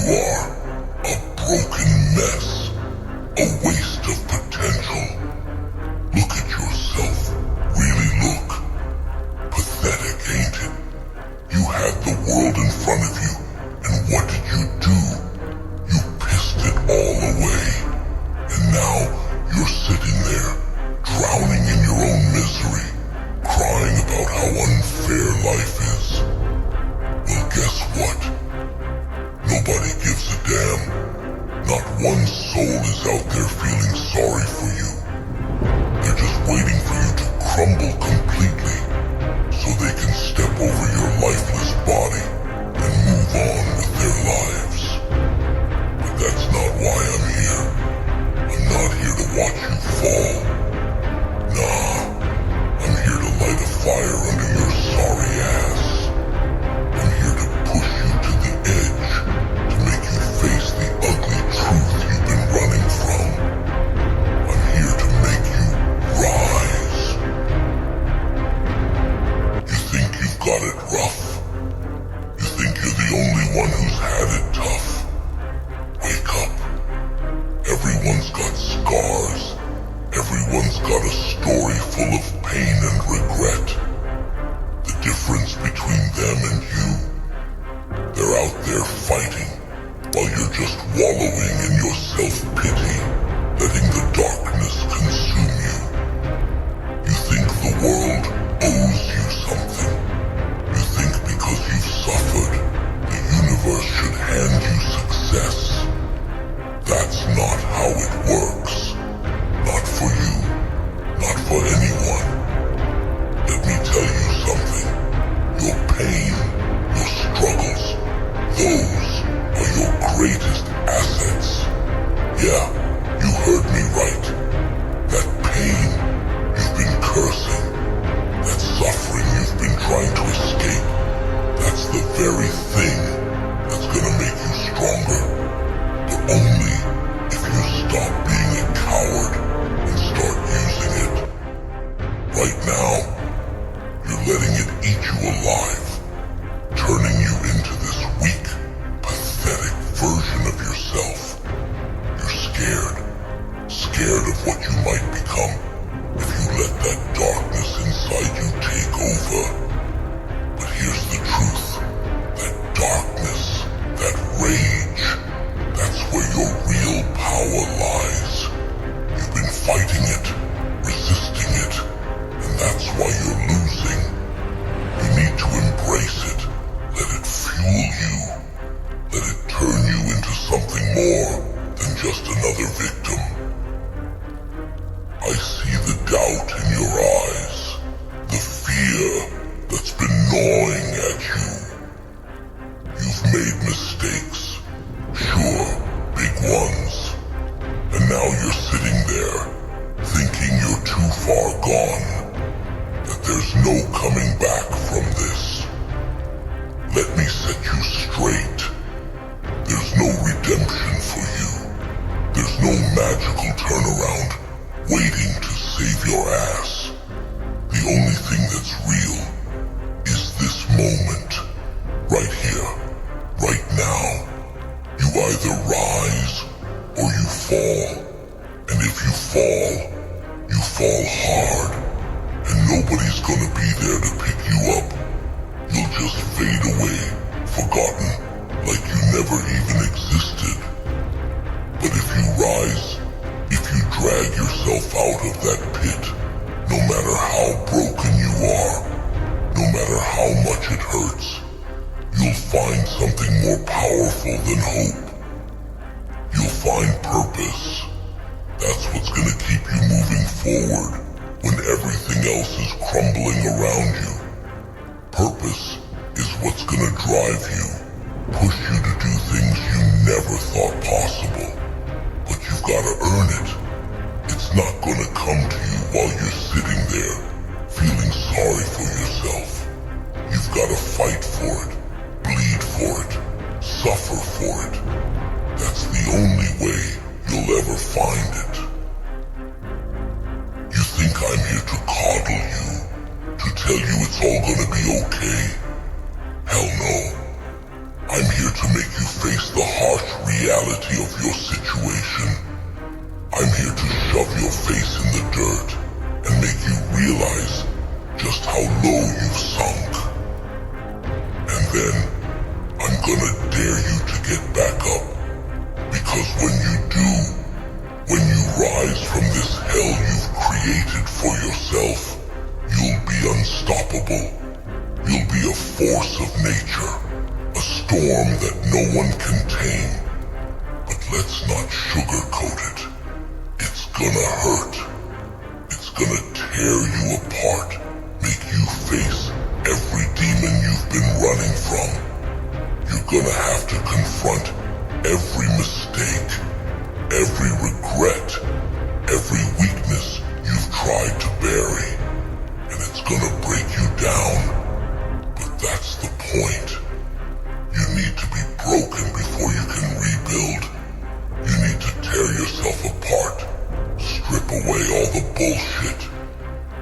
are a broken mess, a waste of potential. Look at yourself. Really look. Pathetic, ain't it? You had the world in front of you, and what did you do? You pissed it all away. And now you're sitting there, drowning in your own misery, crying about how unfair life is. Well, guess what? Nobody gives a damn. Not one soul is out there feeling sorry for you. They're just waiting for you to crumble completely so they can step over your lifeless body and move on with their lives. But that's not why I'm here. I'm not here to watch you fall. Nah, I'm here to light a fire under your sorry ass. I'm here to push you to the edge, to make you face the ugly truth you've been running from. I'm here to make you rise. You think you've got it rough? You think you're the only one who's had it tough? Wake up. Everyone's got scars. Everyone's got a story full of pain and regret. The difference between them and you, they're out there fighting, while you're just wallowing in your self-pity, letting the darkness consume you. You think the world owes you something. You think because you've suffered, the universe should hand you success. That's not how it works. Not for you. Not for anyone. Let me tell you something. Your pain, your struggles, those are your greatest assets. Yeah, you heard me right. That pain you've been cursing, that suffering you've been trying to escape, that's the very thing that's gonna make you stronger. But only if you stop being a coward and start using it. Right now, you're letting it eat you alive, turning you into this weak, pathetic version of yourself. You're scared of what you might become if you let that darkness inside you take over. But here's the truth. That darkness, that rage, that's where your real power lies. You've been fighting it, resisting it, and that's why you're losing. You need to embrace it, let it fuel you, let it turn you into something more than just another victim. I see the doubt in your eyes, the fear that's been gnawing at you. You've made mistakes, sure, big ones, and now you're sitting there, thinking you're too far gone, that there's no coming back from this. Let me set you straight. There's no redemption for you. There's no magical turnaround waiting to save your ass. The only thing that's real is this moment, right here, right now. You either rise or you fall. And if you fall hard, and nobody's gonna be there to pick you up. You'll just fade away, forgotten, like you never even existed. But if you rise, if you drag yourself out of that pit, no matter how broken you are, no matter how much it hurts, you'll find something more powerful than hope. You'll find purpose. That's what's gonna keep you moving forward when everything else is crumbling around you. Purpose is what's gonna drive you, push you to do things you never thought possible. But you've gotta earn it. It's not gonna come to you while you're sitting there, feeling sorry for yourself. You've gotta fight for it, bleed for it, suffer for it. That's the only way you'll ever find it. You think I'm here to coddle you, to tell you it's all gonna be okay? Hell no. I'm here to make you face the harsh reality of your situation. I'm here to shove your face in the dirt and make you realize just how low you've sunk. And then, I'm gonna dare you to get back up. Because when you do, when you rise from this hell you've created for yourself, you'll be unstoppable. You'll be a force of nature, a storm that no one can tame. But let's not sugarcoat it. It's gonna hurt. It's gonna tear you apart, make you face every demon you've been running from. You're gonna have to confront every mistake, every regret, every weakness you've tried to bury. And it's gonna break you down. But that's the point. You need to be broken before you can rebuild. You need to tear yourself apart, strip away all the bullshit,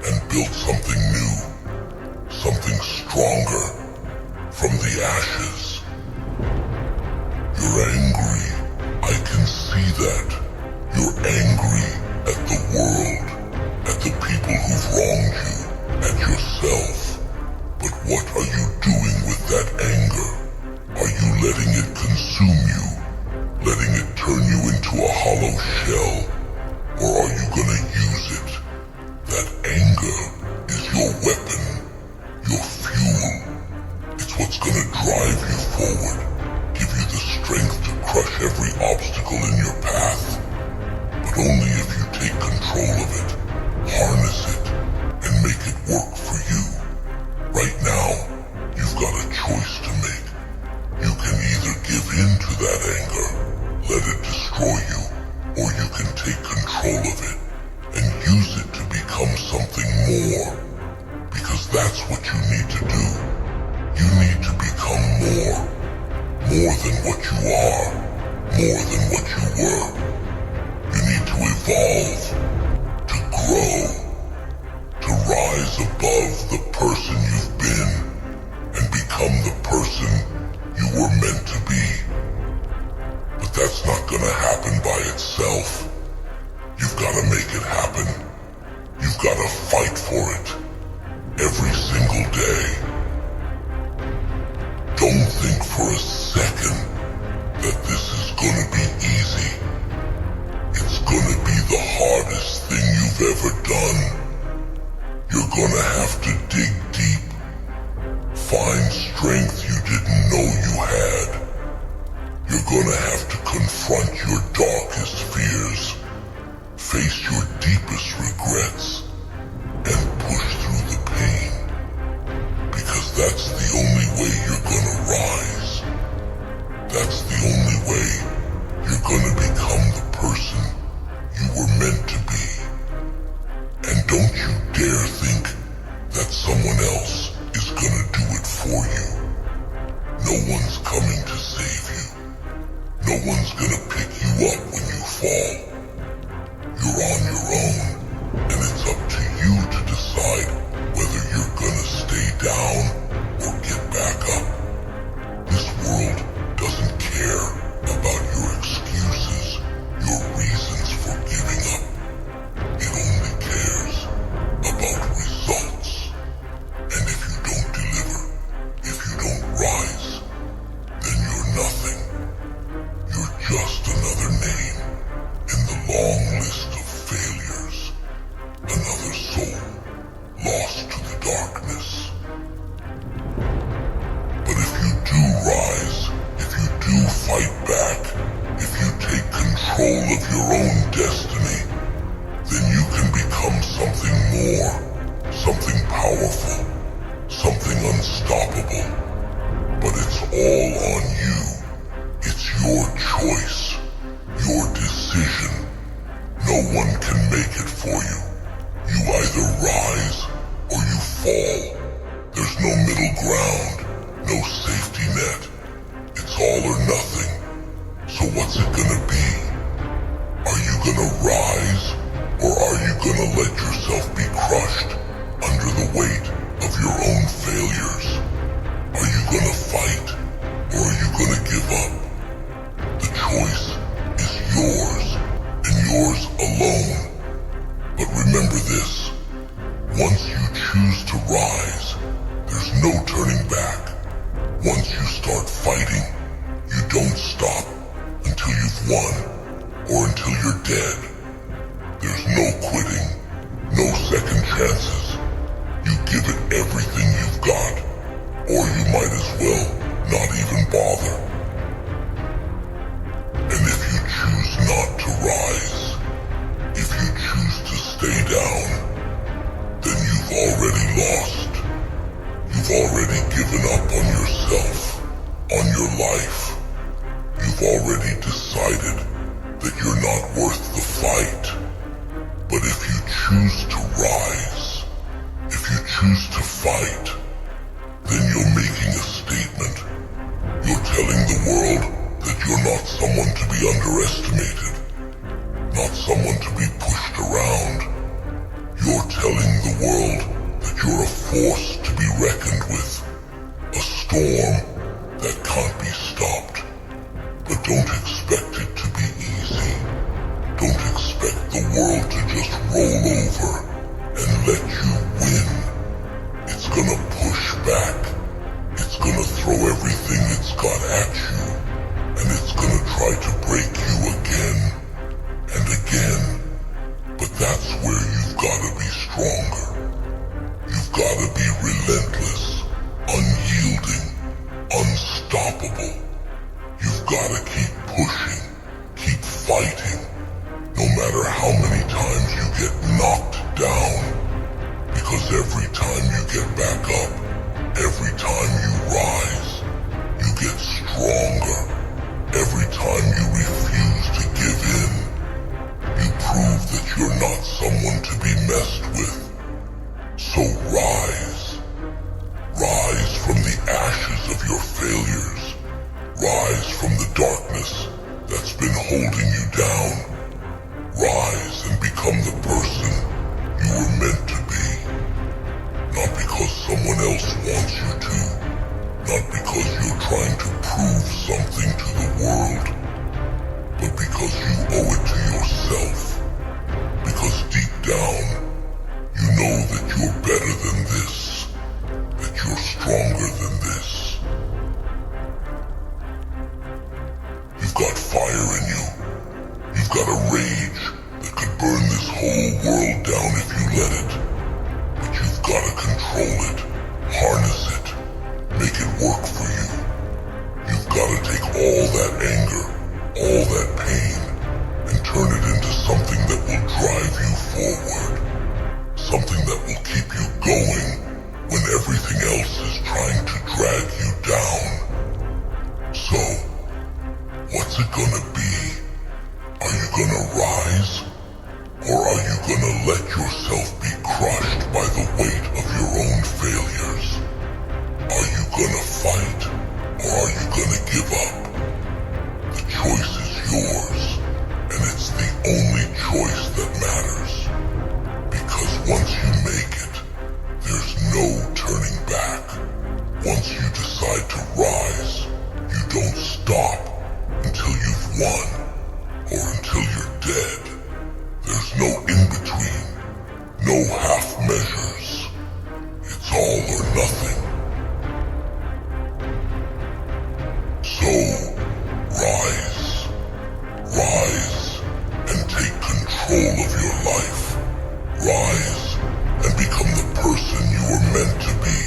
and build something new, something stronger from the ashes. You're angry. I can see that. You're angry at the world, at the people who've wronged you, at yourself. But what are you doing with that anger? Are you letting it consume you? Letting it turn you into a hollow shell? Or are you gonna use it? That anger is your weapon, your fuel. It's what's gonna drive you forward, give you the strength to crush every obstacle in your path. But only if you take control of it, harness it, and make it work for you. Right now, you've got a choice to make. You can either give in to that anger, let it destroy you, or you can take control of it and use it to become something more. Because that's what you need to do. You need to become more. More than what you are. More than what you were. You need to evolve. To grow. To rise above the person you've been and become the person you were meant to be. But that's not gonna happen by itself. You've gotta make it happen. You've gotta fight for it. Every single day. Don't think for a second that this is gonna be easy. It's gonna be the hardest thing you've ever done. You're gonna have to dig deep. Find strength you didn't know you had. You're gonna have to confront your darkest fears. Face your deepest regrets. And push through the pain. Because that's the only way you're gonna rise. That's the only way you're gonna become the person you were meant to be. And don't you dare think that someone else is gonna do it for you. No one's coming to save you. No one's gonna pick you up when you fall. You're on your own, and it's up to you to decide whether you're gonna stay down or get back up. This world doesn't care about your excuses, your reasons for giving up. It only cares about results. And if you don't deliver, if you don't rise, then you're nothing. You're just another name in the long list of failures. Another soul lost to the darkness. But if you do rise, if you do fight back, if you take control of your own destiny, then you can become something more, something powerful, something unstoppable. But it's all on you. It's your choice, your decision. No one can make it for you. You either rise or you fall. There's no middle ground, no safety net. It's all or nothing. So what's it gonna be? Are you gonna rise, or are you gonna let yourself be crushed under the weight of your own failures? Are you gonna fight, or are you gonna rise, there's no turning back. Once you start fighting, you don't stop until you've won or until you're dead. There's no quitting, no second chances. You give it everything you've got, or you might as well not even bother. And if you choose not to rise, if you choose to stay down, then you've already lost. You've already given up on yourself, on your life. You've already decided that you're not worth the fight. But if you choose to rise, if you choose to fight, then you're making a statement. You're telling the world that you're not someone to be underestimated, not someone to be pushed around. You're telling the world that you're a force to be reckoned with, a storm that can't be stopped. But don't expect it to be easy. Don't expect the world to just roll over and let you win. It's gonna push back. It's gonna throw everything it's got at you, and it's gonna try to break you again and again. But that's where you've gotta be stronger. You've gotta be relentless, unyielding, unstoppable. You've gotta keep pushing, keep fighting, no matter how many times you get knocked down. Because every time you get back up, every time you rise, you get stronger. Every time you refuse to give in, you prove that you're not someone to be messed with. So rise. Rise from the ashes of your failures. Rise from the darkness that's been holding you down. Rise and become the person you were meant to be. Not because someone else wants you to. Not because you're trying to prove something to the world. But because you owe it to yourself. Because deep down, you know that you're better than this. That you're stronger than this. You've got fire in you. You've got a rage that could burn this whole world down if you let it. But you've got to control it, harness it, make it work for you. You've got to take all that anger, all that pain, and turn it into something that will drive you forward. Something that will keep you going when everything else is trying to drag you down. So, what's it gonna be? Are you gonna rise? Or are you gonna let yourself be crushed by the weight of your own failures? Are you gonna fight? Or are you gonna give up? The choice is yours, and it's the only choice that matters. Because once you make it, there's no turning back. Once you decide to rise, you don't stop until you've won, or until you're dead. There's no in-between, no half measures. It's all or nothing. So, rise. Rise and take control of your life. Rise and become the person you were meant to be.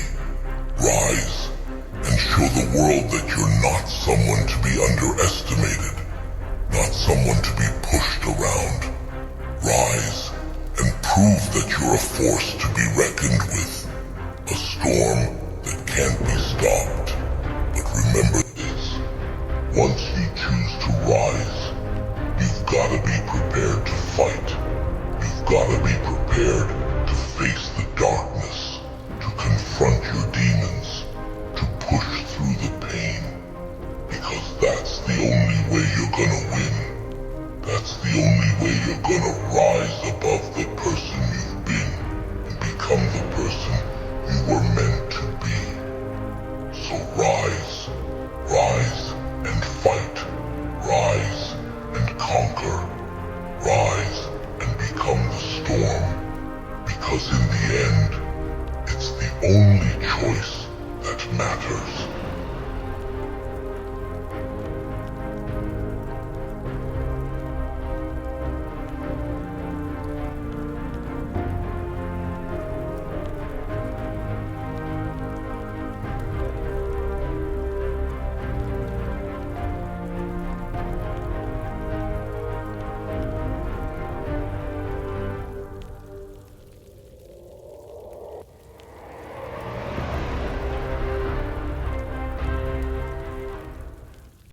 Rise and show the world that you're not someone to be underestimated, not someone to be pushed around. Rise and prove that you're a force to be reckoned with, a storm that can't be stopped. But remember this, once you choose to rise, you've got to be prepared to fight. You've got to be prepared to face the darkness, to confront your demons, to push through the pain. Because that's the only way you're gonna win. That's the only way you're gonna rise above the person you've been and become the person you were meant to be. So rise, rise and fight, rise and conquer, rise and become the storm. Because in the end, it's the only choice that matters.